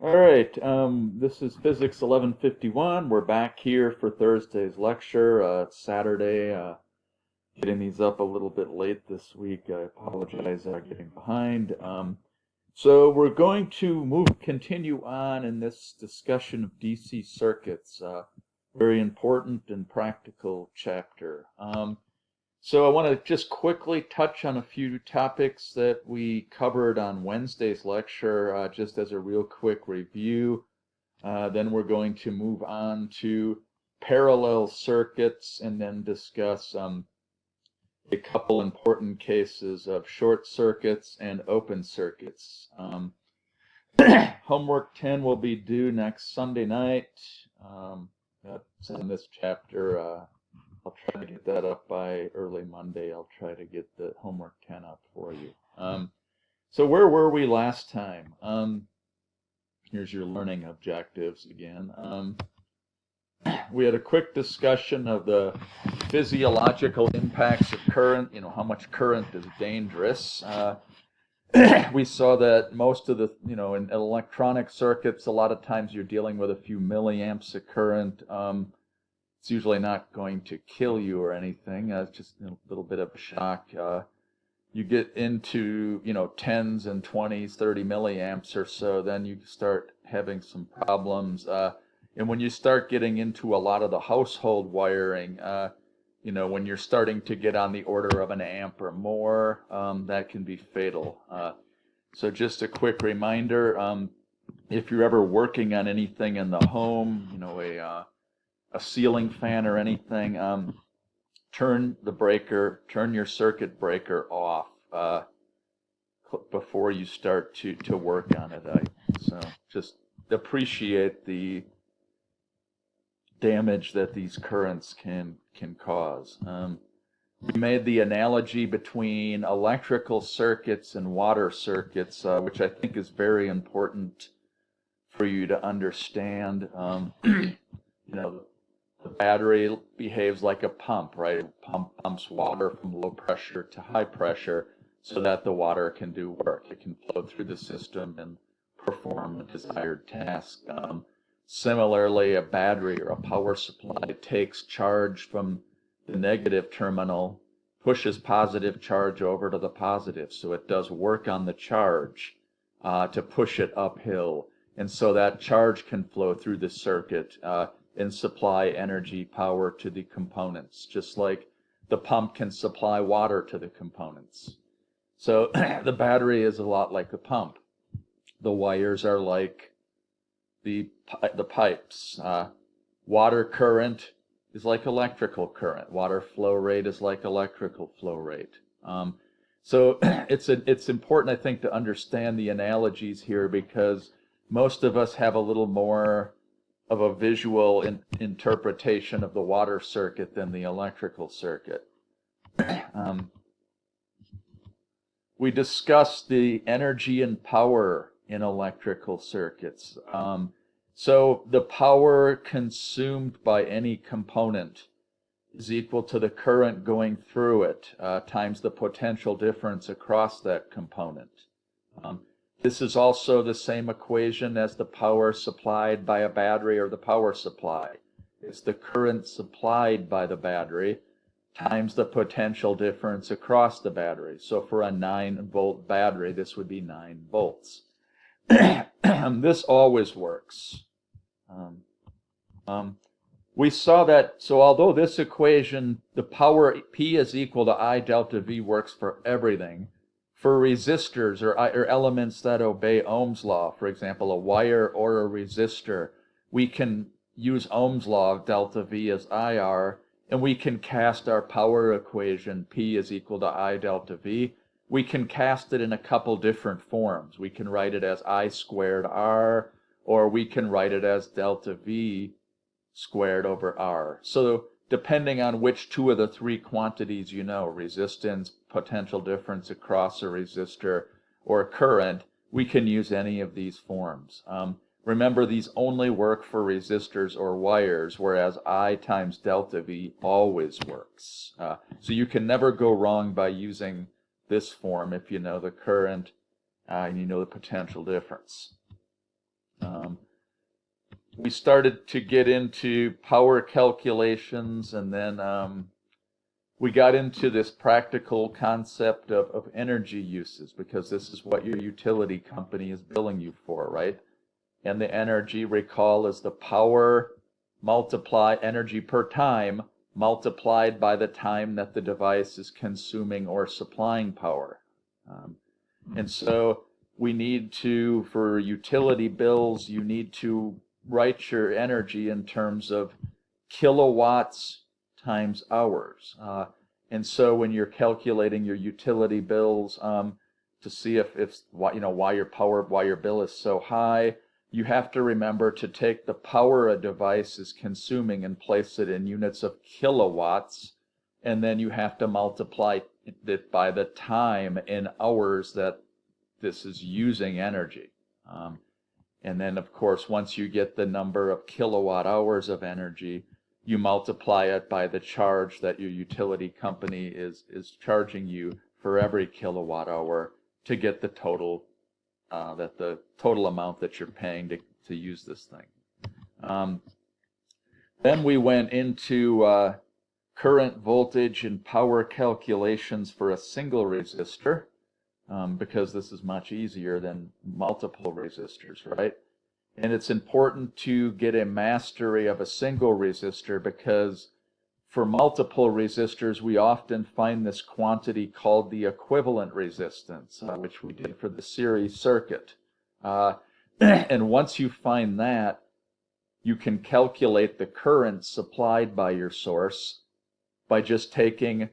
All right, this is Physics 1151. We're back here for Thursday's lecture. It's Saturday. Getting these up a little bit late this week. I apologize getting behind. So we're going to continue on in this discussion of DC circuits. Very important and practical chapter. So I want to just quickly touch on a few topics that we covered on Wednesday's lecture, just as a real quick review. Then we're going to move on to parallel circuits and then discuss a couple important cases of short circuits and open circuits. Homework 10 will be due next Sunday night. That's in this chapter. I'll try to get that up by early Monday. I'll try to get the homework 10 up for you. So where were we last time? Here's your learning objectives again. We had a quick discussion of the physiological impacts of current, how much current is dangerous. We saw that most of the, in electronic circuits, a lot of times you're dealing with a few milliamps of current. It's usually not going to kill you or anything. It's just a little bit of a shock. You get into, tens and 20s, 30 milliamps or so, then you start having some problems. And when you start getting into a lot of the household wiring, when you're starting to get on the order of an amp or more, that can be fatal. So just a quick reminder, if you're ever working on anything in the home, a ceiling fan or anything, turn your circuit breaker off before you start to work on it. So just appreciate the damage that these currents can cause. We made the analogy between electrical circuits and water circuits, which I think is very important for you to understand. The battery behaves like a pump, right? It pumps water from low pressure to high pressure so that the water can do work. It can flow through the system and perform a desired task. Similarly, a battery or a power supply takes charge from the negative terminal, pushes positive charge over to the positive. So it does work on the charge to push it uphill. And so that charge can flow through the circuit and supply energy, power to the components, just like the pump can supply water to the components. So the battery is a lot like the pump. The wires are like the pipes. Water current is like electrical current. Water flow rate is like electrical flow rate. So it's important, I think, to understand the analogies here because most of us have a little more of a visual interpretation of the water circuit than the electrical circuit. We discussed the energy and power in electrical circuits. So the power consumed by any component is equal to the current going through it times the potential difference across that component. This is also the same equation as the power supplied by a battery or the power supply. It's the current supplied by the battery times the potential difference across the battery. So for a 9-volt battery, this would be 9 volts. This always works. We saw that, so although this equation, the power P is equal to I delta V works for everything, for resistors or elements that obey Ohm's law, for example, a wire or a resistor, we can use Ohm's law of delta V as IR, and we can cast our power equation, P is equal to I delta V. We can cast it in a couple different forms. We can write it as I squared R, or we can write it as delta V squared over R. So depending on which two of the three quantities resistance, potential difference across a resistor, or current, we can use any of these forms. Remember, these only work for resistors or wires, whereas I times delta V always works. So you can never go wrong by using this form if you know the current and you know the potential difference. We started to get into power calculations, and then we got into this practical concept of energy uses, because this is what your utility company is billing you for, right? And the energy, recall, is the power energy per time multiplied by the time that the device is consuming or supplying power. And so we need to, for utility bills, you need to write your energy in terms of kilowatts times hours. And so when you're calculating your utility bills to see if why your bill is so high, you have to remember to take the power a device is consuming and place it in units of kilowatts, and then you have to multiply it by the time in hours that this is using energy. And then, of course, once you get the number of kilowatt hours of energy, you multiply it by the charge that your utility company is charging you for every kilowatt hour to get the total amount that you're paying to use this thing. Then we went into current, voltage, and power calculations for a single resistor, because this is much easier than multiple resistors, right? And it's important to get a mastery of a single resistor, because for multiple resistors, we often find this quantity called the equivalent resistance, which we did for the series circuit. And once you find that, you can calculate the current supplied by your source by just taking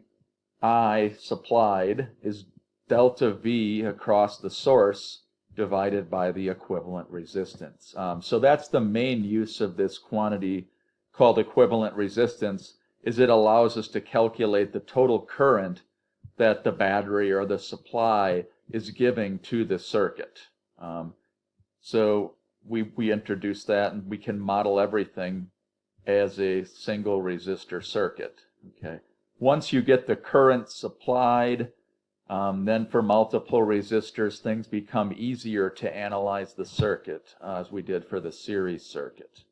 I supplied is delta V across the source divided by the equivalent resistance. So that's the main use of this quantity called equivalent resistance, is it allows us to calculate the total current that the battery or the supply is giving to the circuit. So we introduced that, and we can model everything as a single resistor circuit. Okay. Once you get the current supplied, then for multiple resistors, things become easier to analyze the circuit, as we did for the series circuit.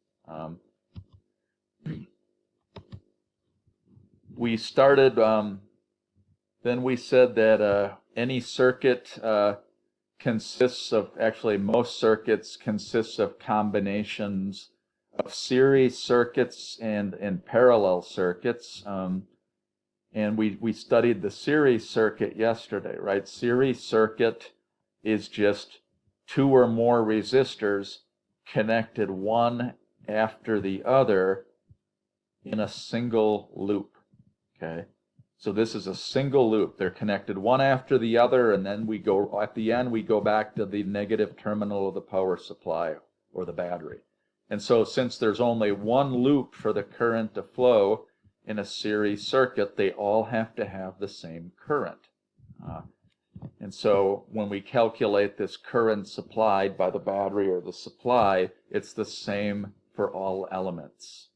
We started, then we said that any circuit consists of, actually most circuits consists of combinations of series circuits and parallel circuits. And we studied the series circuit yesterday, right? Series circuit is just two or more resistors connected one after the other in a single loop, okay? So this is a single loop. They're connected one after the other, and then we go, at the end, we go back to the negative terminal of the power supply or the battery. And so since there's only one loop for the current to flow in a series circuit, they all have to have the same current. And so when we calculate this current supplied by the battery or the supply, it's the same for all elements.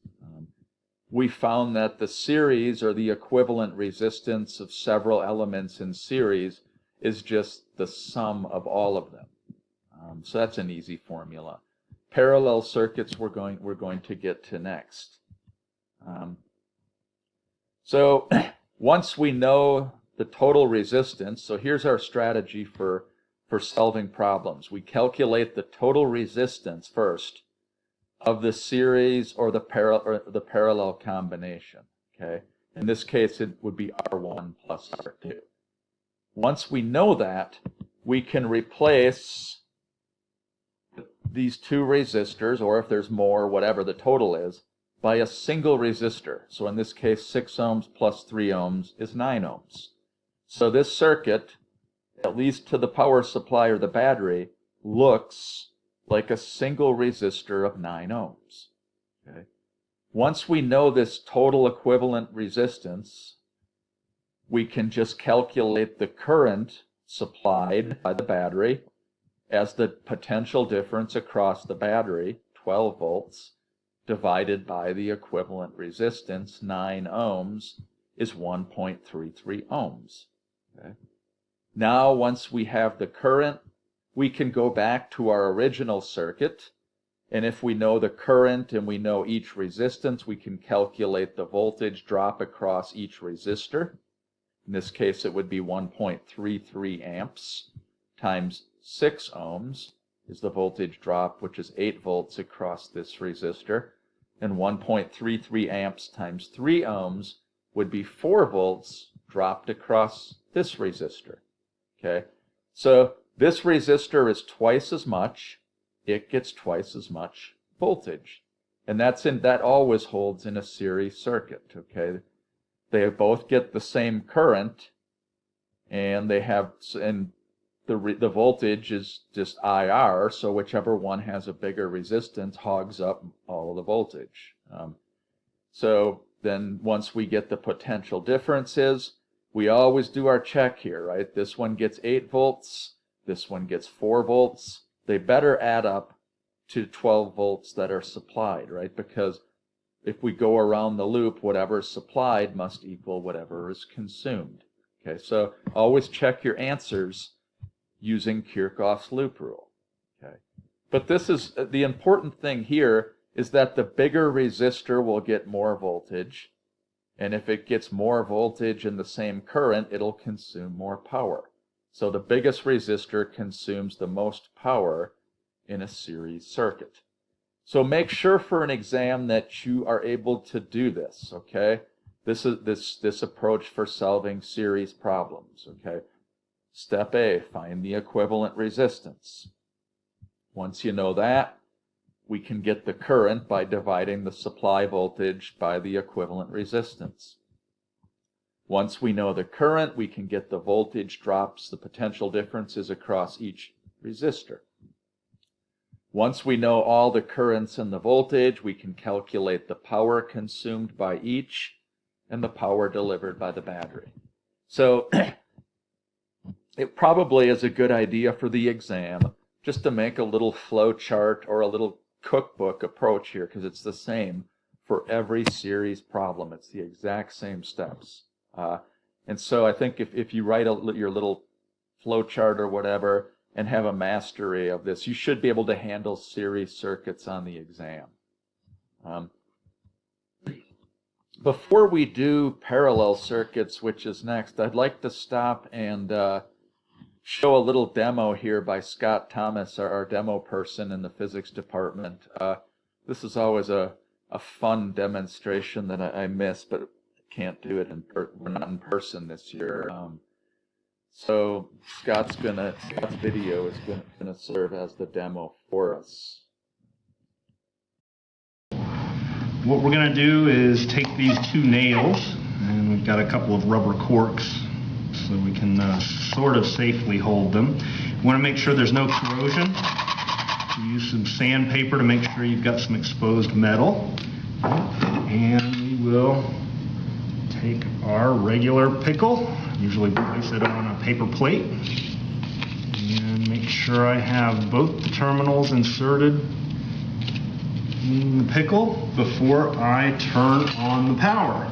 We found that the series, or the equivalent resistance of several elements in series, is just the sum of all of them. So that's an easy formula. Parallel circuits we're going to get to next. So once we know the total resistance, so here's our strategy for solving problems. We calculate the total resistance first of the series or the parallel combination. Okay, in this case it would be R1 plus R2. Once we know that, we can replace these two resistors, or if there's more, whatever the total is, by a single resistor. So in this case, 6 ohms plus 3 ohms is 9 ohms. So this circuit, at least to the power supply or the battery, looks like a single resistor of 9 ohms. Okay. Once we know this total equivalent resistance, we can just calculate the current supplied by the battery as the potential difference across the battery, 12 volts, divided by the equivalent resistance, 9 ohms, is 1.33 ohms. Okay. Now, once we have the current, we can go back to our original circuit And if we know the current and we know each resistance, we can calculate the voltage drop across each resistor. In this case, it would be 1.33 amps times 6 ohms is the voltage drop, which is 8 volts across this resistor. And 1.33 amps times 3 ohms would be 4 volts dropped across this resistor. Okay, so this resistor is twice as much. It gets twice as much voltage. And that always holds in a series circuit. Okay, they both get the same current, and the voltage is just IR, so whichever one has a bigger resistance hogs up all of the voltage. So then once we get the potential differences, we always do our check here, right? This one gets 8 volts, this one gets 4 volts. They better add up to 12 volts that are supplied, right? Because if we go around the loop, whatever is supplied must equal whatever is consumed. Okay, so always check your answers using Kirchhoff's loop rule. Okay, but this is the important thing here is that the bigger resistor will get more voltage, and if it gets more voltage in the same current, it'll consume more power. So the biggest resistor consumes the most power in a series circuit. So make sure for an exam that you are able to do this, okay? This is this approach for solving series problems, okay? Step A, find the equivalent resistance. Once you know that, we can get the current by dividing the supply voltage by the equivalent resistance. Once we know the current, we can get the voltage drops, the potential differences across each resistor. Once we know all the currents and the voltage, we can calculate the power consumed by each and the power delivered by the battery. So it probably is a good idea for the exam just to make a little flow chart or a little cookbook approach here, because it's the same for every series problem. It's the exact same steps. And so I think if you write your little flow chart or whatever and have a mastery of this, you should be able to handle series circuits on the exam. Before we do parallel circuits, which is next, I'd like to stop and show a little demo here by Scott Thomas, our demo person in the physics department. This is always a fun demonstration that I miss, but can't do it we're not in person this year. So Scott's video is gonna serve as the demo for us. What we're gonna do is take these 2 nails, and we've got a couple of rubber corks so we can sort of safely hold them. We want to make sure there's no corrosion. We use some sandpaper to make sure you've got some exposed metal. And we will take our regular pickle, usually place it on a paper plate, and make sure I have both the terminals inserted in the pickle before I turn on the power.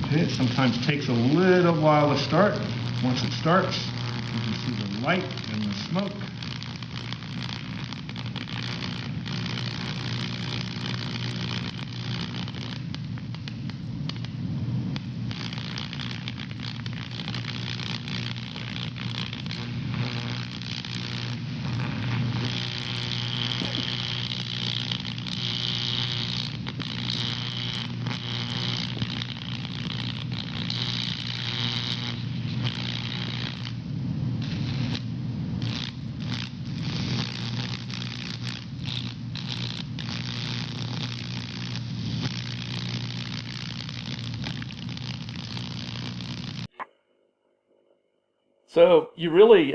Okay, it sometimes takes a little while to start. Once it starts, you can see the light and the smoke. So you really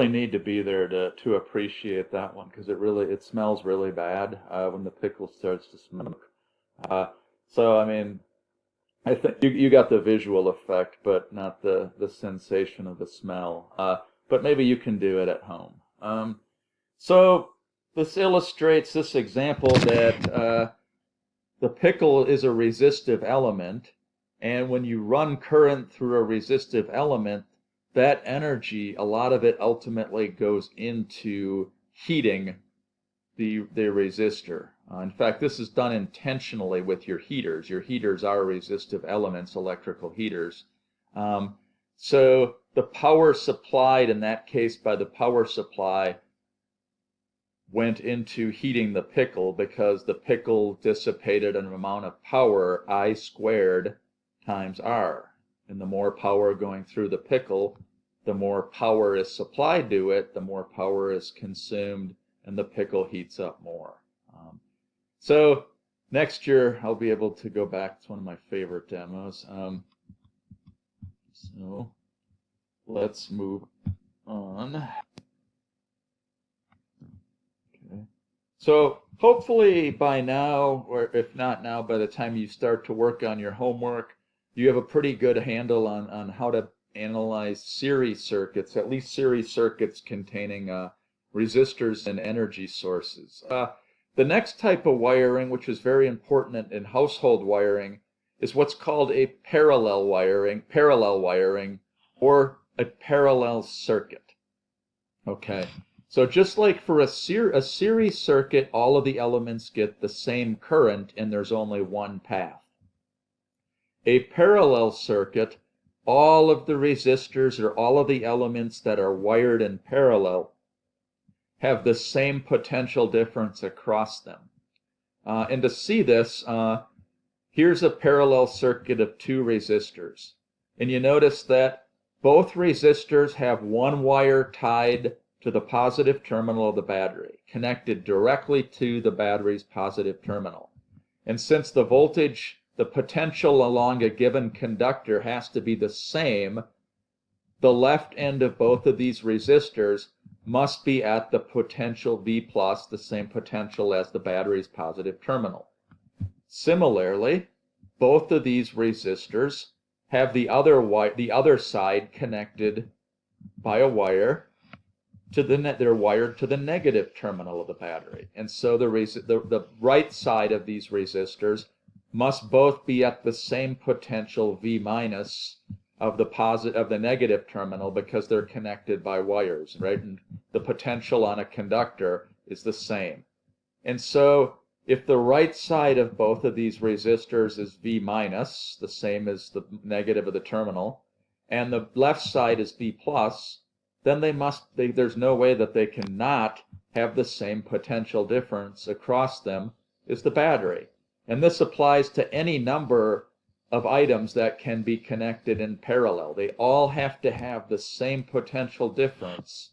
need to be there to appreciate that one, because it smells really bad when the pickle starts to smoke. So I mean, I think you got the visual effect, but not the sensation of the smell. But maybe you can do it at home. So this illustrates this example that the pickle is a resistive element. And when you run current through a resistive element, that energy, a lot of it ultimately goes into heating the resistor. In fact, this is done intentionally with your heaters. Your heaters are resistive elements, electrical heaters. So the power supplied, in that case by the power supply, went into heating the pickle because the pickle dissipated an amount of power, I squared times R. And the more power going through the pickle, the more power is supplied to it, the more power is consumed, and the pickle heats up more. So next year I'll be able to go back. It's one of my favorite demos. So let's move on. Okay. So hopefully by now, or if not now, by the time you start to work on your homework, you have a pretty good handle on how to analyze series circuits, at least series circuits containing resistors and energy sources. The next type of wiring, which is very important in household wiring, is what's called a parallel wiring, or a parallel circuit. Okay, so just like for a series circuit, all of the elements get the same current and there's only one path. A parallel circuit, all of the resistors or all of the elements that are wired in parallel have the same potential difference across them. And to see this, here's a parallel circuit of two resistors. And you notice that both resistors have one wire tied to the positive terminal of the battery, connected directly to the battery's positive terminal. And since the voltage, the potential along a given conductor has to be the same, the left end of both of these resistors must be at the potential V plus, the same potential as the battery's positive terminal. Similarly, both of these resistors have the other side connected by a wire to they're wired to the negative terminal of the battery. And so the right side of these resistors must both be at the same potential V minus of the negative terminal because they're connected by wires, right? And the potential on a conductor is the same. And so if the right side of both of these resistors is V minus, the same as the negative of the terminal, and the left side is V plus, then there's no way that they cannot have the same potential difference across them as the battery. And this applies to any number of items that can be connected in parallel. They all have to have the same potential difference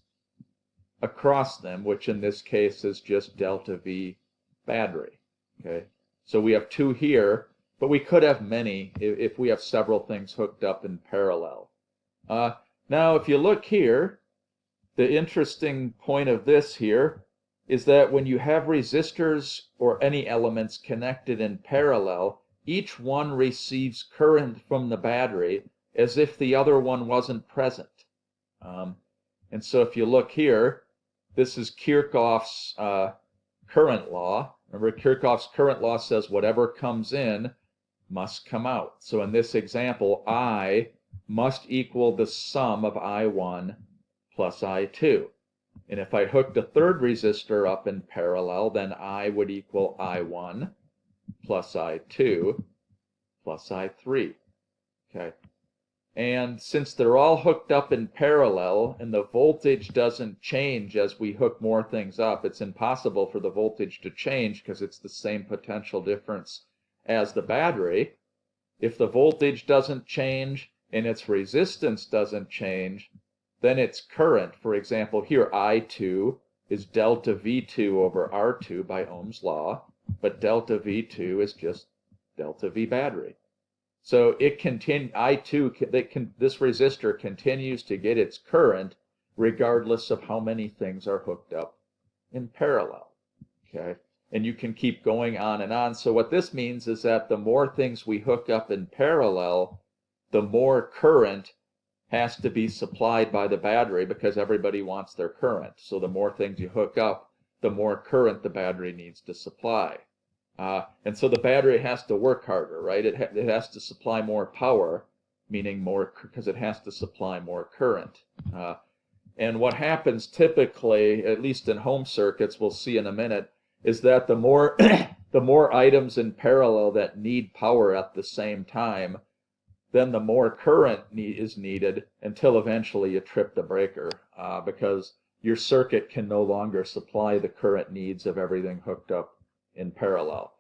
across them, which in this case is just delta V battery. Okay, so we have two here, but we could have many if we have several things hooked up in parallel. Now, if you look here, the interesting point of this here is that when you have resistors or any elements connected in parallel, each one receives current from the battery as if the other one wasn't present. And so if you look here, this is Kirchhoff's current law. Remember, Kirchhoff's current law says whatever comes in must come out. So in this example, I must equal the sum of I1 plus I2. And if I hooked a third resistor up in parallel, then I would equal I1 plus I2 plus I3. Okay. And since they're all hooked up in parallel and the voltage doesn't change as we hook more things up, it's impossible for the voltage to change because it's the same potential difference as the battery. If the voltage doesn't change and its resistance doesn't change, then its current, for example, here I2 is delta V2 over R2 by Ohm's law, but delta V2 is just delta V battery. So this resistor continues to get its current regardless of how many things are hooked up in parallel. Okay, and you can keep going on and on. So what this means is that the more things we hook up in parallel, the more current has to be supplied by the battery because everybody wants their current. So the more things you hook up, the more current the battery needs to supply. And so the battery has to work harder, right? It has to supply more power meaning more, because it has to supply more current. And what happens typically, at least in home circuits, we'll see in a minute, is that the more the more items in parallel that need power at the same time, then the more current is needed until eventually you trip the breaker, because your circuit can no longer supply the current needs of everything hooked up in parallel.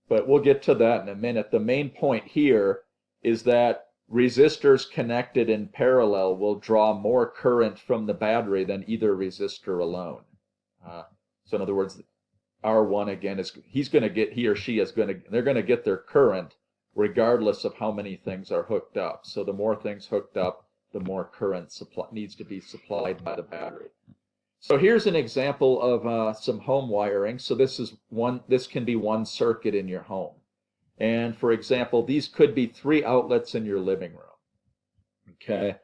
But we'll get to that in a minute. The main point here is that resistors connected in parallel will draw more current from the battery than either resistor alone. So in other words, R1 again is he or she is going to get their current regardless of how many things are hooked up. So the more things hooked up, the more current needs to be supplied by the battery. So here's an example of some home wiring. So this can be one circuit in your home. And for example, these could be 3 outlets in your living room. Okay.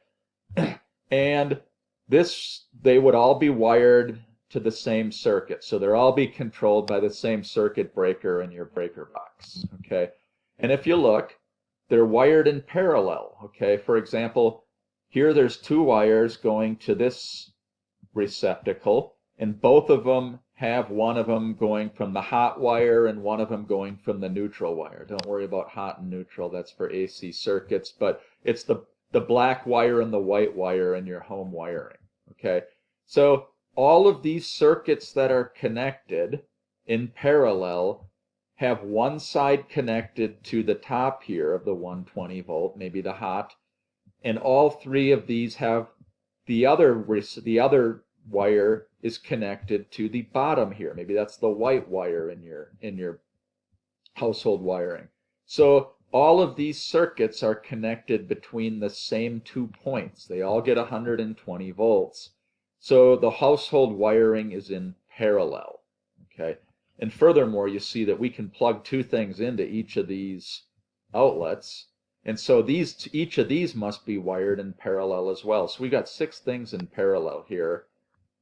And they would all be wired to the same circuit. So they'll all be controlled by the same circuit breaker in your breaker box. Okay. And if you look, they're wired in parallel. Okay. For example, here there's 2 wires going to this receptacle, and both of them have one of them going from the hot wire and one of them going from the neutral wire. Don't worry about hot and neutral, that's for AC circuits, but it's the black wire and the white wire in your home wiring. Okay, so all of these circuits that are connected in parallel have one side connected to the top here of the 120 volt, maybe the hot, and all 3 of these have the other wire is connected to the bottom here. Maybe that's the white wire in your household wiring. So all of these circuits are connected between the same 2 points. They all get 120 volts. So the household wiring is in parallel. Okay, and furthermore, you see that we can plug 2 things into each of these outlets. And so each of these must be wired in parallel as well. So we got 6 things in parallel here,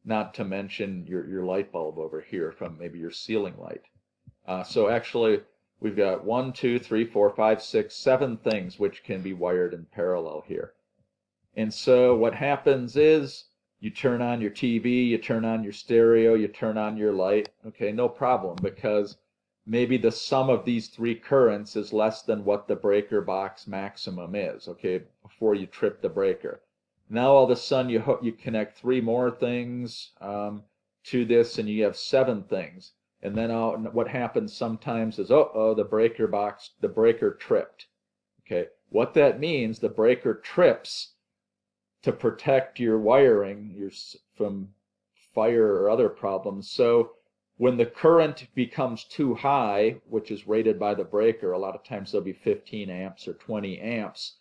not to mention your light bulb over here from maybe your ceiling light. So actually, we've got 1, 2, 3, 4, 5, 6, 7 things which can be wired in parallel here. And so what happens is you turn on your TV, you turn on your stereo, you turn on your light. Okay, no problem, because maybe the sum of these 3 currents is less than what the breaker box maximum is, okay, before you trip the breaker. Now all of a sudden you connect 3 more things to this, and you have 7 things. And then what happens sometimes is, the breaker tripped. Okay, what that means, the breaker trips to protect your wiring from fire or other problems. So when the current becomes too high, which is rated by the breaker, a lot of times there'll be 15 amps or 20 amps.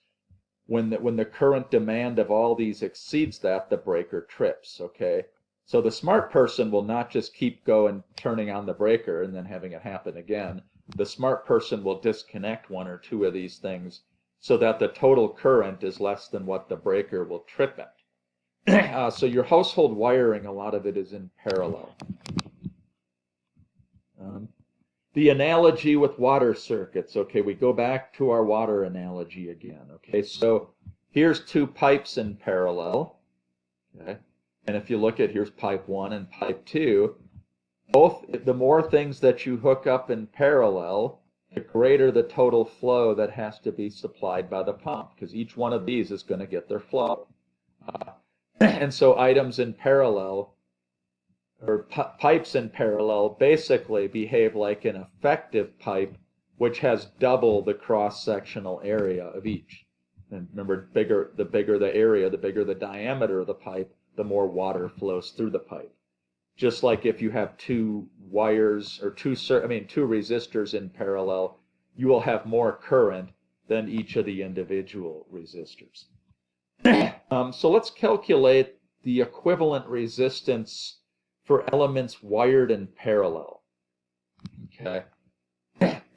When the current demand of all these exceeds that, the breaker trips. Okay, so the smart person will not just keep going turning on the breaker and then having it happen again. The smart person will disconnect 1 or 2 of these things so that the total current is less than what the breaker will trip it. So your household wiring, a lot of it is in parallel. The analogy with water circuits. Okay, we go back to our water analogy again. Okay, so here's 2 pipes in parallel. Okay, and if you look at, here's pipe 1 and pipe 2. The more things that you hook up in parallel, the greater the total flow that has to be supplied by the pump, because each one of these is going to get their flow. And so items in parallel, or pipes in parallel, basically behave like an effective pipe, which has double the cross-sectional area of each. And remember, the bigger the area, the bigger the diameter of the pipe, the more water flows through the pipe. Just like if you have 2 wires or 2 resistors in parallel, you will have more current than each of the individual resistors. So let's calculate the equivalent resistance for elements wired in parallel. Okay,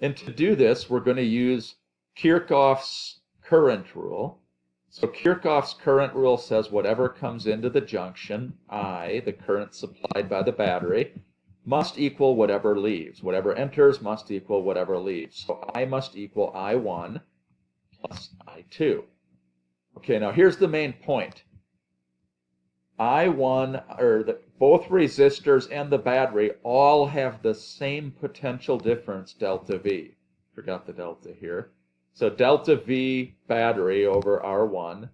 and to do this, we're going to use Kirchhoff's current rule. So Kirchhoff's current rule says whatever comes into the junction, I, the current supplied by the battery, must equal whatever leaves. Whatever enters must equal whatever leaves. So I must equal I1 plus I2. Okay, now here's the main point. Both resistors and the battery all have the same potential difference, delta V. Forgot the delta here. So delta V battery over R1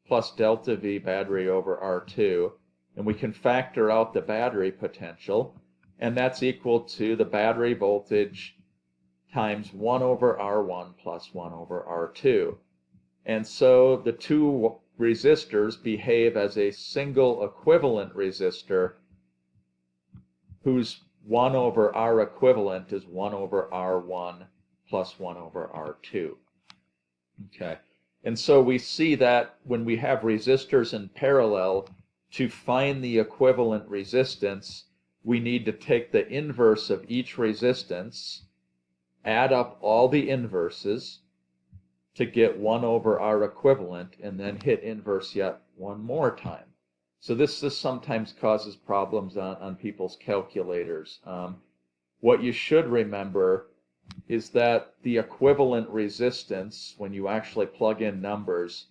plus delta V battery over R2, and we can factor out the battery potential, and that's equal to the battery voltage times 1 over R1 plus 1 over R2. And so the two resistors behave as a single equivalent resistor whose 1 over R equivalent is 1 over R1 plus 1 over R2. Okay, and so we see that when we have resistors in parallel, to find the equivalent resistance, we need to take the inverse of each resistance, add up all the inverses to get 1 over R equivalent, and then hit inverse yet one more time. So this sometimes causes problems on people's calculators. What you should remember is that the equivalent resistance, when you actually plug in numbers,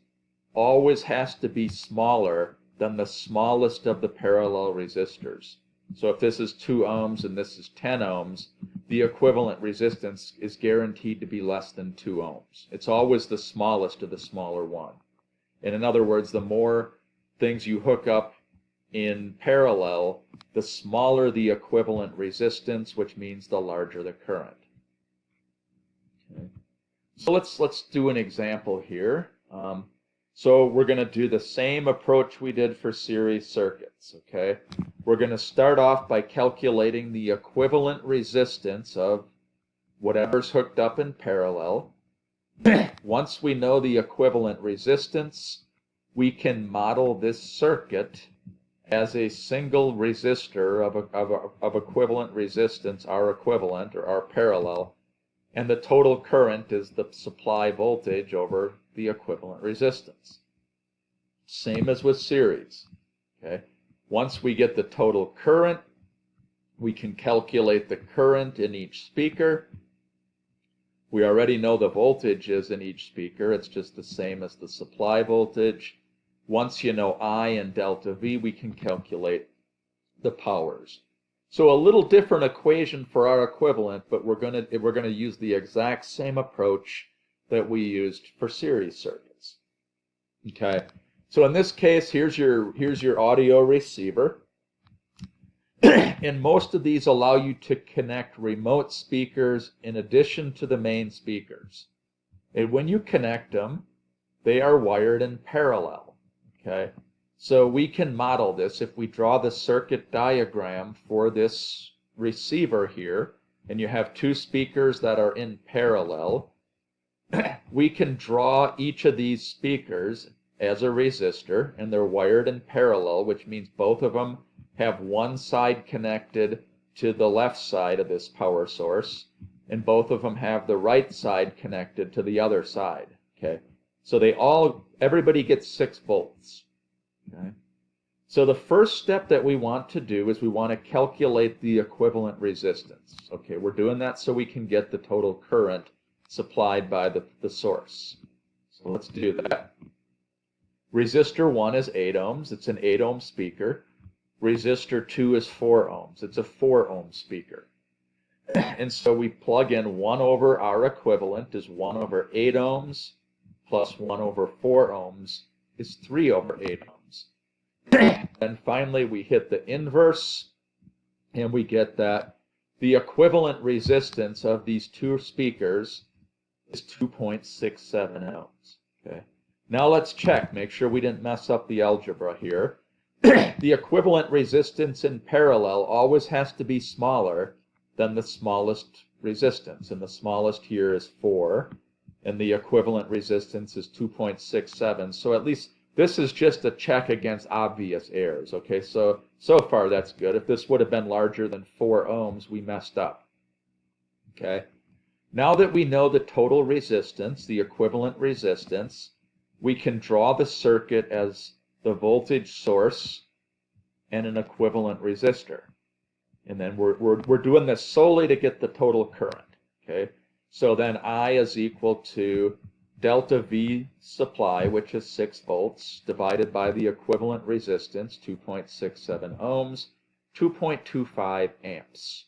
always has to be smaller than the smallest of the parallel resistors. So if this is 2 ohms and this is 10 ohms, the equivalent resistance is guaranteed to be less than 2 ohms. It's always the smallest of the smaller one. And in other words, the more things you hook up in parallel, the smaller the equivalent resistance, which means the larger the current. Okay. So let's do an example here. So we're going to do the same approach we did for series circuits. Okay, we're going to start off by calculating the equivalent resistance of whatever's hooked up in parallel. Once we know the equivalent resistance, we can model this circuit as a single resistor of equivalent resistance, R equivalent or R parallel, and the total current is the supply voltage over the equivalent resistance. Same as with series. Okay. Once we get the total current, we can calculate the current in each speaker. We already know the voltages in each speaker. It's just the same as the supply voltage. Once you know I and delta V, we can calculate the powers. So a little different equation for our equivalent, but we're going to use the exact same approach that we used for series circuits. Okay. So in this case, here's your audio receiver. And most of these allow you to connect remote speakers in addition to the main speakers. And when you connect them, they are wired in parallel. Okay. So we can model this if we draw the circuit diagram for this receiver here, and you have two speakers that are in parallel. We can draw each of these speakers as a resistor, and they're wired in parallel, which means both of them have one side connected to the left side of this power source, and both of them have the right side connected to the other side. Okay, so everybody gets 6 volts. Okay, so the first step that we want to do is we want to calculate the equivalent resistance. Okay, we're doing that so we can get the total current supplied by the source. So let's do that. Resistor 1 is 8 ohms. It's an 8 ohm speaker. Resistor 2 is 4 ohms. It's a 4 ohm speaker. And so we plug in 1 over R equivalent is 1 over 8 ohms plus 1 over 4 ohms is 3 over 8 ohms. And finally we hit the inverse, and we get that the equivalent resistance of these two speakers is 2.67 ohms. Okay. Now let's check, make sure we didn't mess up the algebra here. The equivalent resistance in parallel always has to be smaller than the smallest resistance, and the smallest here is 4, and the equivalent resistance is 2.67. So at least this is just a check against obvious errors. Okay, so far that's good. If this would have been larger than 4 ohms, we messed up. Okay, now that we know the total resistance, the equivalent resistance, we can draw the circuit as the voltage source and an equivalent resistor. And then we're doing this solely to get the total current. Okay, so then I is equal to delta V supply, which is 6 volts, divided by the equivalent resistance, 2.67 ohms, 2.25 amps.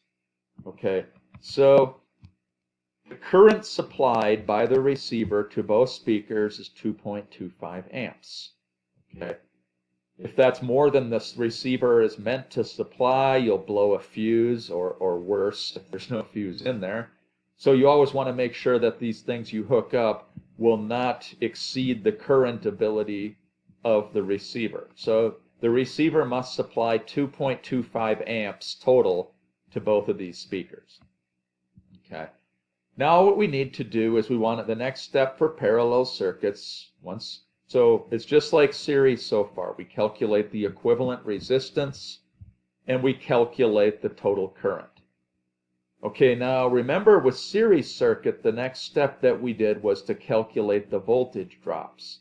Okay, so the current supplied by the receiver to both speakers is 2.25 amps. Okay, if that's more than this receiver is meant to supply, you'll blow a fuse, or worse, if there's no fuse in there. So you always want to make sure that these things you hook up will not exceed the current ability of the receiver. So the receiver must supply 2.25 amps total to both of these speakers. Okay. Now what we need to do is we want the next step for parallel circuits. So it's just like series so far. We calculate the equivalent resistance and we calculate the total current. Okay, now remember with series circuit, the next step that we did was to calculate the voltage drops.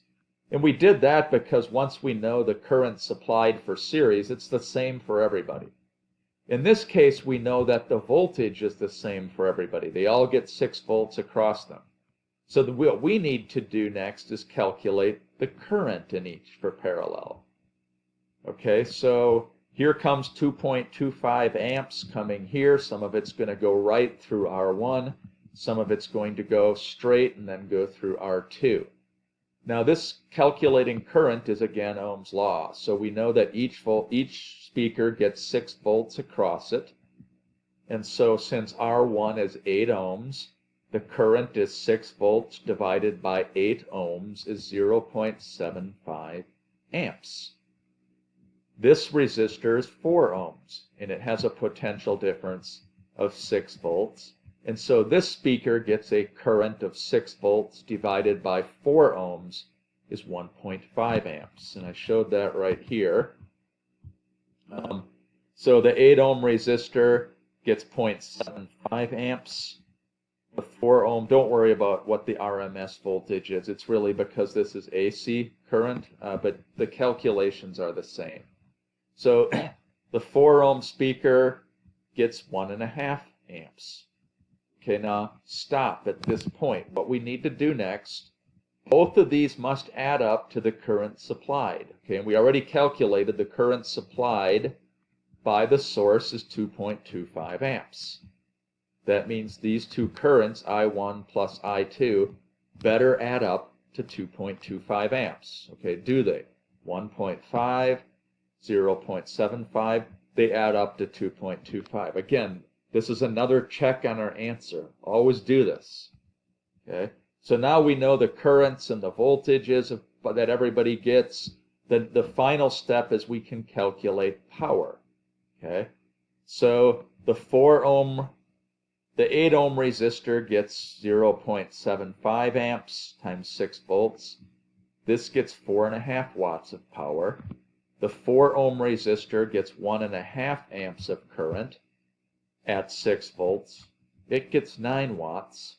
And we did that because once we know the current supplied for series, it's the same for everybody. In this case, we know that the voltage is the same for everybody. They all get 6 volts across them. So what we need to do next is calculate the current in each for parallel. Okay, so here comes 2.25 amps coming here. Some of it's going to go right through R1. Some of it's going to go straight and then go through R2. Now this calculating current is again Ohm's law. So we know that each speaker gets 6 volts across it. And so since R1 is 8 ohms, the current is 6 volts divided by 8 ohms is 0.75 amps. This resistor is 4 ohms, and it has a potential difference of 6 volts. And so this speaker gets a current of 6 volts divided by 4 ohms is 1.5 amps. And I showed that right here. So the 8 ohm resistor gets 0.75 amps. The 4 ohm, don't worry about what the RMS voltage is. It's really because this is AC current, but the calculations are the same. So the 4 ohm speaker gets 1.5 amps. Okay, now stop at this point. What we need to do next, both of these must add up to the current supplied. Okay, and we already calculated the current supplied by the source is 2.25 amps. That means these two currents, I1 plus I2, better add up to 2.25 amps. Okay, do they? 1.5, 0.75, they add up to 2.25. Again, this is another check on our answer. Always do this. Okay, so now we know the currents and the voltages that everybody gets. The final step is we can calculate power. Okay, so the 8 ohm resistor gets 0.75 amps times 6 volts. This gets 4.5 watts of power. The 4 ohm resistor gets 1.5 amps of current at 6 volts. It gets 9 watts.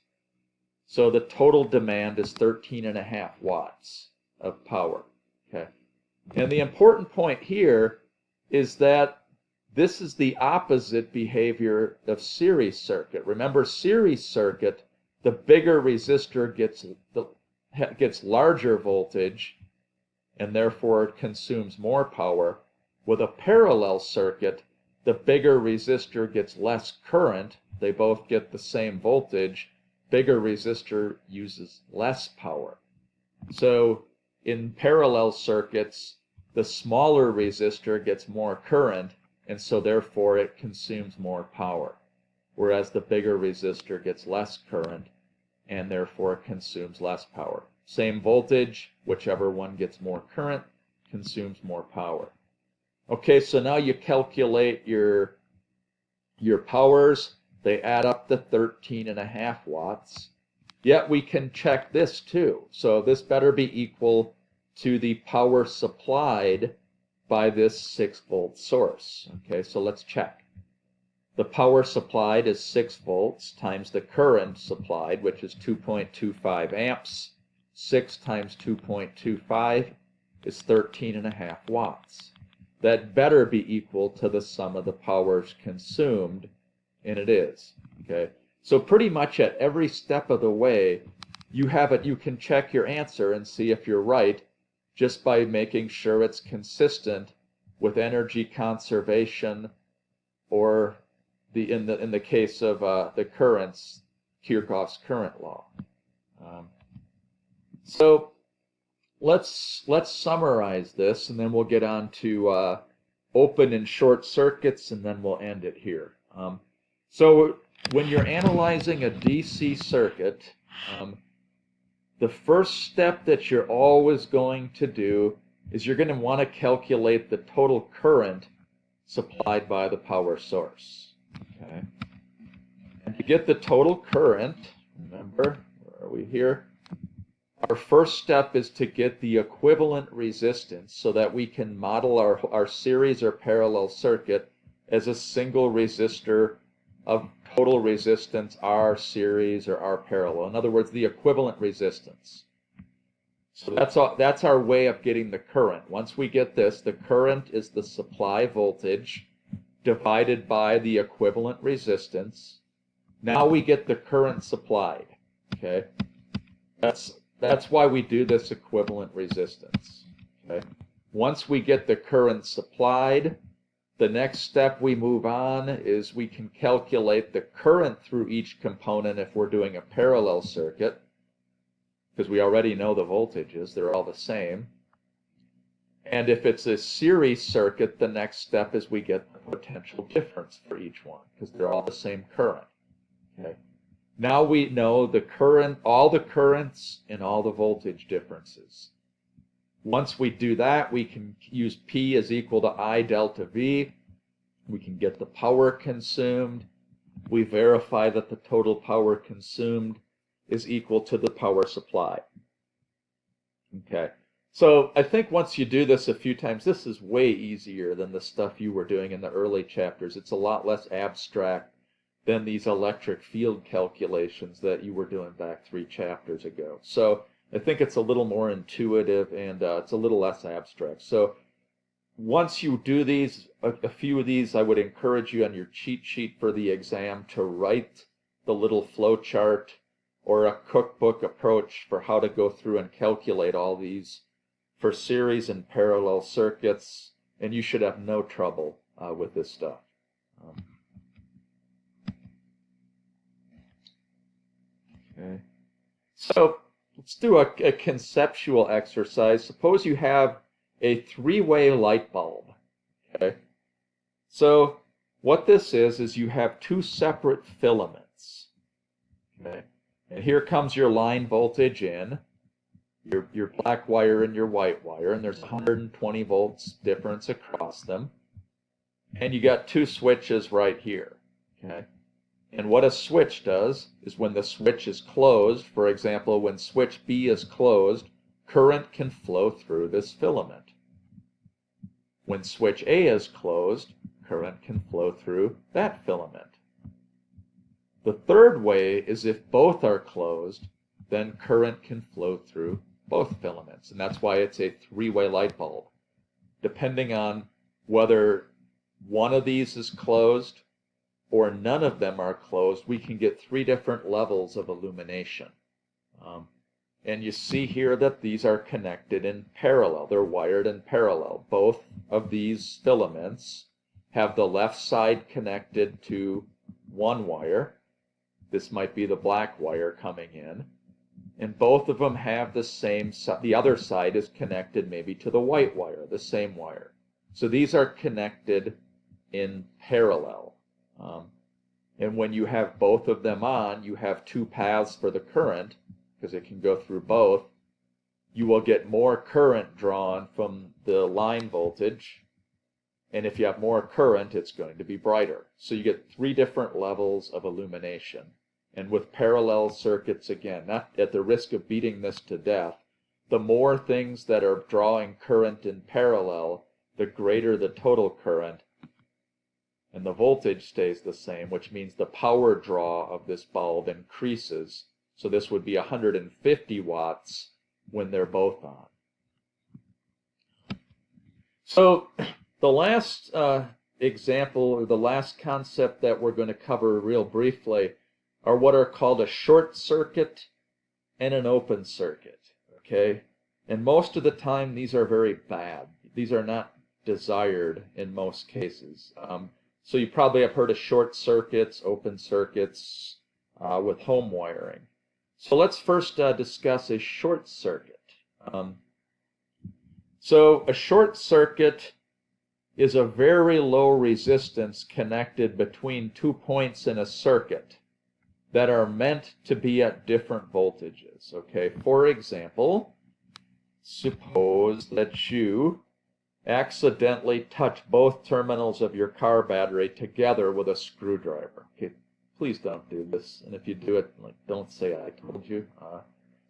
So the total demand is 13.5 watts of power. Okay, and the important point here is that this is the opposite behavior of series circuit. Remember, series circuit, the bigger resistor gets larger voltage and therefore it consumes more power. With a parallel circuit, the bigger resistor gets less current. They both get the same voltage. Bigger resistor uses less power. So in parallel circuits, the smaller resistor gets more current, and so therefore it consumes more power, whereas the bigger resistor gets less current and therefore it consumes less power. Same voltage, whichever one gets more current consumes more power. Okay, so now you calculate your powers. They add up to 13.5 watts. Yet we can check this too. So this better be equal to the power supplied by this 6 volt source. Okay, so let's check. The power supplied is 6 volts times the current supplied, which is 2.25 amps. 6 times 2.25 is 13.5 watts. That better be equal to the sum of the powers consumed, and it is. Okay, so pretty much at every step of the way, you have it. You can check your answer and see if you're right just by making sure it's consistent with energy conservation, or in the case of the currents, Kirchhoff's current law. So let's summarize this, and then we'll get on to open and short circuits, and then we'll end it here. So when you're analyzing a DC circuit, the first step that you're always going to do is you're going to want to calculate the total current supplied by the power source. Okay. And to get the total current, remember, where are we here? Our first step is to get the equivalent resistance so that we can model our series or parallel circuit as a single resistor of total resistance R series or R parallel. In other words, the equivalent resistance. So that's our way of getting the current. Once we get this, the current is the supply voltage divided by the equivalent resistance. Now we get the current supplied. Okay? That's why we do this equivalent resistance. Okay? Once we get the current supplied, the next step we move on is we can calculate the current through each component if we're doing a parallel circuit, because we already know the voltages, they're all the same. And if it's a series circuit, the next step is we get the potential difference for each one, because they're all the same current. Okay? Now we know the current, all the currents and all the voltage differences. Once we do that, we can use P is equal to I delta V. We can get the power consumed. We verify that the total power consumed is equal to the power supplied. Okay, so I think once you do this a few times, this is way easier than the stuff you were doing in the early chapters. It's a lot less abstract than these electric field calculations that you were doing back 3 chapters ago. So I think it's a little more intuitive, and it's a little less abstract. So once you do these, a few of these, I would encourage you on your cheat sheet for the exam to write the little flow chart or a cookbook approach for how to go through and calculate all these for series and parallel circuits, and you should have no trouble with this stuff. Okay. So let's do a conceptual exercise. Suppose you have a 3-way light bulb. Okay. So what this is you have 2 separate filaments. Okay. And here comes your line voltage in, your black wire and your white wire, and there's 120 volts difference across them. And you got 2 switches right here. Okay. And what a switch does is when the switch is closed, for example, when switch B is closed, current can flow through this filament. When switch A is closed, current can flow through that filament. The third way is if both are closed, then current can flow through both filaments. And that's why it's a 3-way light bulb. Depending on whether one of these is closed or none of them are closed, we can get 3 different levels of illumination. And you see here that these are connected in parallel. They're wired in parallel. Both of these filaments have the left side connected to one wire. This might be the black wire coming in. And both of them have the same, the other side is connected maybe to the white wire, the same wire. So these are connected in parallel. And when you have both of them on, you have 2 paths for the current, because it can go through both. You will get more current drawn from the line voltage, and if you have more current, it's going to be brighter. So you get 3 different levels of illumination. And with parallel circuits, again, not at the risk of beating this to death, the more things that are drawing current in parallel, the greater the total current, and the voltage stays the same, which means the power draw of this bulb increases. So this would be 150 watts when they're both on. So the last example, or the last concept that we're going to cover real briefly, are what are called a short circuit and an open circuit, okay? And most of the time, these are very bad. These are not desired in most cases. So you probably have heard of short circuits, open circuits with home wiring. So let's first discuss a short circuit. So a short circuit is a very low resistance connected between 2 points in a circuit that are meant to be at different voltages, okay? For example, suppose that you accidentally touch both terminals of your car battery together with a screwdriver. Okay, please don't do this, and if you do it, don't say I told you.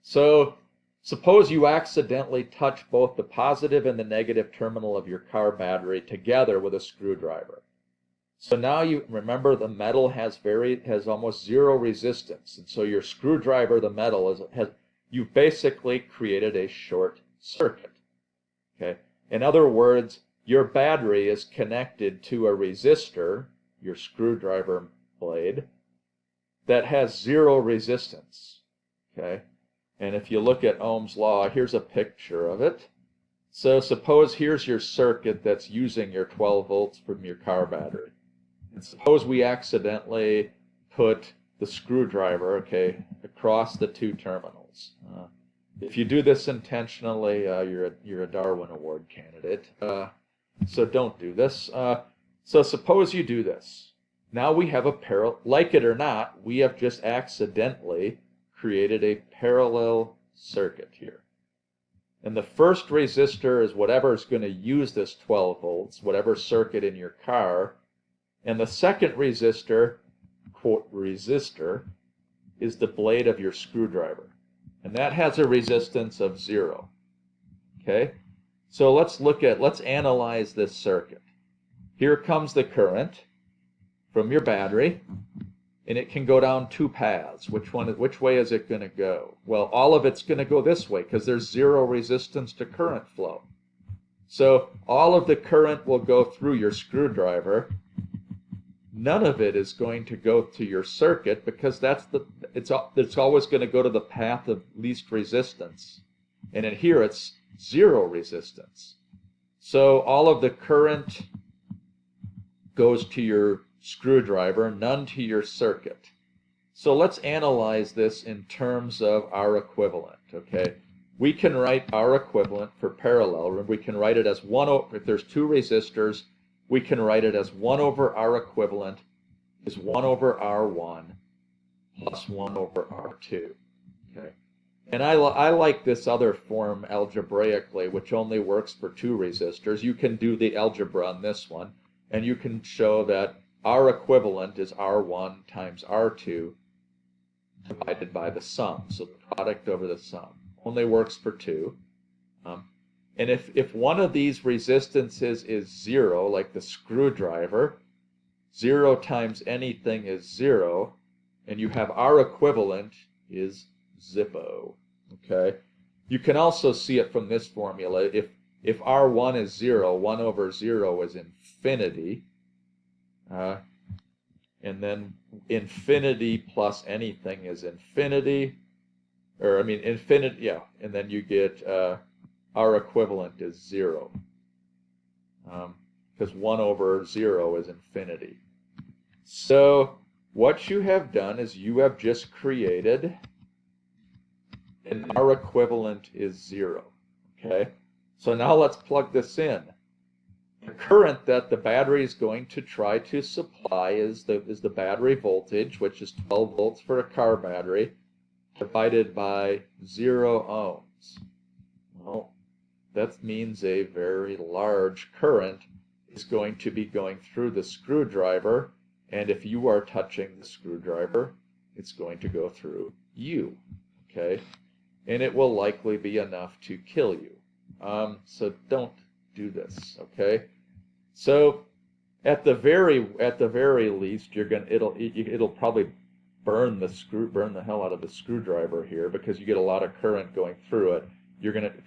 So suppose you accidentally touch both the positive and the negative terminal of your car battery together with a screwdriver. So now you remember the metal has almost zero resistance, and so your screwdriver, the metal, you've basically created a short circuit. Okay. In other words, your battery is connected to a resistor, your screwdriver blade, that has zero resistance. Okay. And if you look at Ohm's law, here's a picture of it. So suppose here's your circuit that's using your 12 volts from your car battery. And suppose we accidentally put the screwdriver, okay, across the two terminals. If you do this intentionally, you're a Darwin Award candidate. So don't do this. So suppose you do this. Now we have a like it or not, we have just accidentally created a parallel circuit here. And the first resistor is whatever is going to use this 12 volts, whatever circuit in your car. And the second resistor, quote, resistor, is the blade of your screwdriver. And that has a resistance of 0. Okay? So let's analyze this circuit. Here comes the current from your battery, and it can go down two paths. Which way is it going to go? Well, all of it's going to go this way because there's zero resistance to current flow. So all of the current will go through your screwdriver. None of it is going to go to your circuit because it's always going to go to the path of least resistance. And in here it's zero resistance. So all of the current goes to your screwdriver, none to your circuit. So let's analyze this in terms of our equivalent, okay? We can write our equivalent for parallel. We can write it as if there's two resistors, we can write it as 1 over R equivalent is 1 over R1 plus 1 over R2. Okay, and I like this other form algebraically, which only works for two resistors. You can do the algebra on this one, and you can show that R equivalent is R1 times R2 divided by the sum. So the product over the sum only works for two. And if one of these resistances is 0, like the screwdriver, 0 times anything is 0, and you have R equivalent is Zippo. Okay? You can also see it from this formula. If R1 is 0, 1 over 0 is infinity. And then infinity plus anything is infinity. Infinity, yeah. And then you get R equivalent is 0. Because 1 over 0 is infinity. So what you have done is you have just created an R equivalent is 0. Okay? So now let's plug this in. The current that the battery is going to try to supply is the battery voltage, which is 12 volts for a car battery, divided by 0 ohms. Well, that means a very large current is going to be going through the screwdriver, and if you are touching the screwdriver, it's going to go through you, okay? And it will likely be enough to kill you. So don't do this, okay? So at the very least, it'll probably burn the hell out of the screwdriver here because you get a lot of current going through it.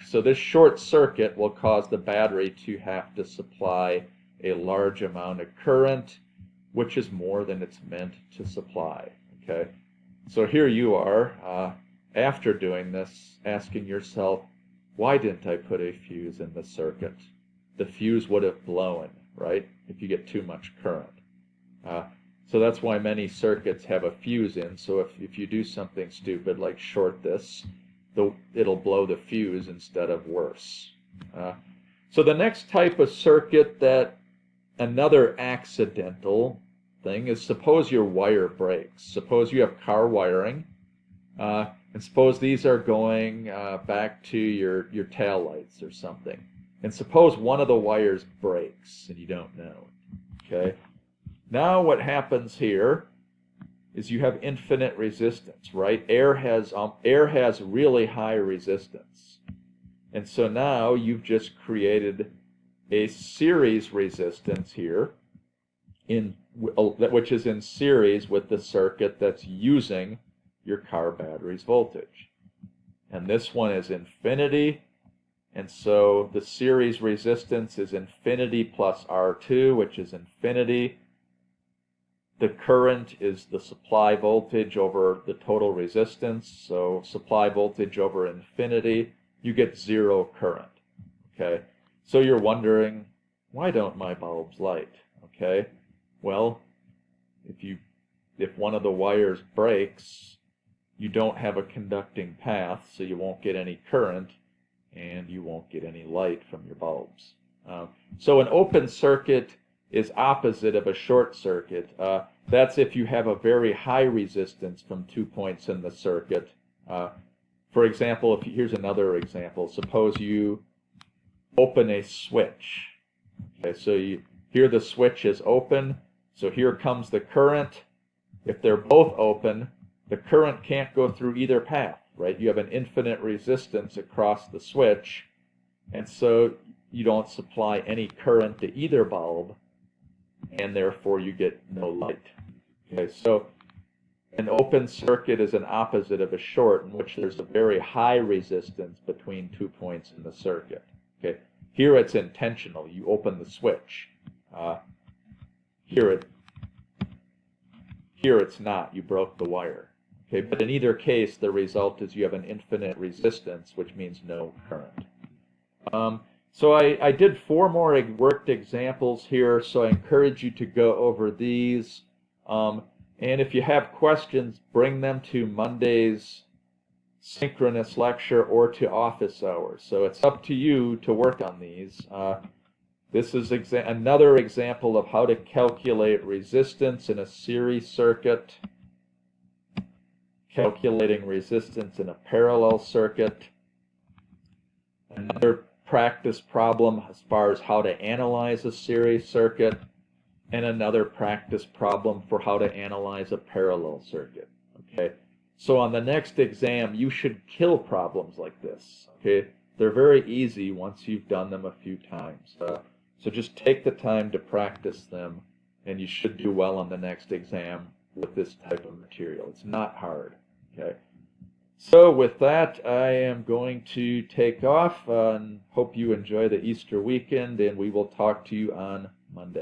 So this short circuit will cause the battery to have to supply a large amount of current, which is more than it's meant to supply. Okay, so here you are after doing this, asking yourself, why didn't I put a fuse in the circuit? The fuse would have blown, right, if you get too much current. So that's why many circuits have a fuse in. So if you do something stupid like short this, it'll blow the fuse instead of worse. So the next type of circuit, that another accidental thing, is suppose your wire breaks. Suppose you have car wiring, and suppose these are going back to your tail lights or something. And suppose one of the wires breaks and you don't know it. Okay? Now what happens here is you have infinite resistance, right? Air has really high resistance. And so now you've just created a series resistance here, which is in series with the circuit that's using your car battery's voltage. And this one is infinity, and so the series resistance is infinity plus R2, which is infinity. The current is the supply voltage over the total resistance, so supply voltage over infinity, you get zero current. Okay, so you're wondering, why don't my bulbs light? Okay, well, if one of the wires breaks, you don't have a conducting path, so you won't get any current, and you won't get any light from your bulbs. So an open circuit is opposite of a short circuit. That's if you have a very high resistance from 2 points in the circuit. For example, here's another example. Suppose you open a switch. Okay, so here the switch is open, so here comes the current. If they're both open, the current can't go through either path, right? You have an infinite resistance across the switch, and so you don't supply any current to either bulb, and therefore you get no light. Okay, so an open circuit is an opposite of a short, in which there's a very high resistance between 2 points in the circuit. Okay, here it's intentional. You open the switch. Here it's not. You broke the wire. Okay, but in either case, the result is you have an infinite resistance, which means no current. So I did 4 more worked examples here, so I encourage you to go over these. And if you have questions, bring them to Monday's synchronous lecture or to office hours. So it's up to you to work on these. This is another example of how to calculate resistance in a series circuit, calculating resistance in a parallel circuit. Another practice problem as far as how to analyze a series circuit, and another practice problem for how to analyze a parallel circuit. Okay, so on the next exam, you should kill problems like this. Okay, they're very easy once you've done them a few times. So just take the time to practice them, and you should do well on the next exam with this type of material. It's not hard. Okay. So with that, I am going to take off and hope you enjoy the Easter weekend, and we will talk to you on Monday.